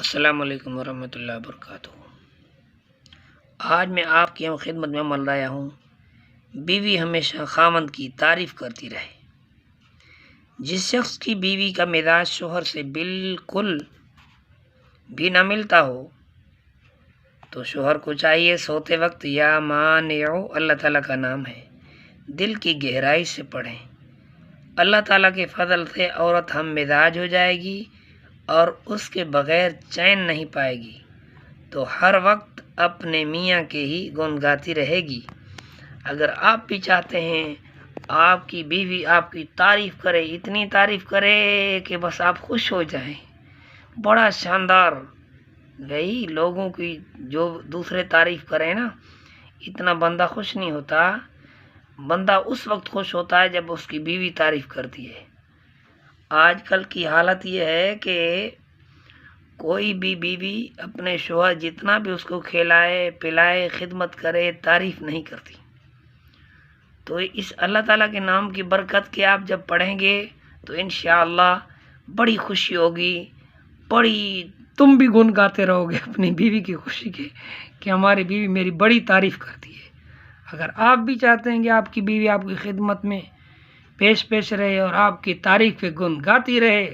السلام علیکم ورحمۃ اللہ وبرکاتہ۔ آج میں آپ کی خدمت میں عمل لایا ہوں، بیوی ہمیشہ خاوند کی تعریف کرتی رہے۔ جس شخص کی بیوی کا مزاج شوہر سے بالکل بھی نہ ملتا ہو تو شوہر کو چاہیے سوتے وقت یا مانع اللہ تعالیٰ کا نام ہے دل کی گہرائی سے پڑھیں۔ اللہ تعالیٰ کے فضل سے عورت ہم مزاج ہو جائے گی اور اس کے بغیر چین نہیں پائے گی، تو ہر وقت اپنے میاں کے ہی گن گاتی رہے گی۔ اگر آپ بھی چاہتے ہیں آپ کی بیوی آپ کی تعریف کرے، اتنی تعریف کرے کہ بس آپ خوش ہو جائیں، بڑا شاندار گئی لوگوں کی جو دوسرے تعریف کریں نا، اتنا بندہ خوش نہیں ہوتا۔ بندہ اس وقت خوش ہوتا ہے جب اس کی بیوی تعریف کرتی ہے۔ آج کل کی حالت یہ ہے کہ کوئی بھی بیوی اپنے شوہر جتنا بھی اس کو کھلائے پلائے خدمت کرے تعریف نہیں کرتی۔ تو اس اللہ تعالیٰ کے نام کی برکت کے آپ جب پڑھیں گے تو انشاءاللہ بڑی خوشی ہوگی، تم بھی گن گاتے رہو گے اپنی بیوی کی خوشی کے کہ ہماری بیوی میری بڑی تعریف کرتی ہے۔ اگر آپ بھی چاہتے ہیں کہ آپ کی بیوی آپ کی خدمت میں پیش رہے اور آپ کی تعریف پہ گن گاتی رہے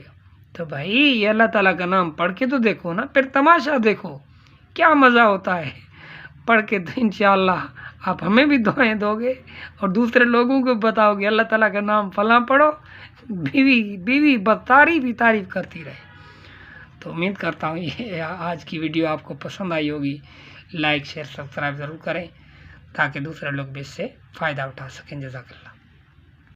تو بھائی یہ اللہ تعالیٰ کا نام پڑھ کے تو دیکھو نا، پھر تماشا دیکھو کیا مزہ ہوتا ہے پڑھ کے۔ تو انشاءاللہ آپ ہمیں بھی دعائیں دو گے اور دوسرے لوگوں کو بتاؤ گے اللہ تعالیٰ کا نام فلاں پڑھو، بیوی بس تعریف کرتی رہے۔ تو امید کرتا ہوں یہ آج کی ویڈیو آپ کو پسند آئی ہوگی۔ لائک شیئر سبسکرائب ضرور کریں تاکہ دوسرے لوگ بھی اس سے فائدہ اٹھا سکیں۔ جزاک اللہ۔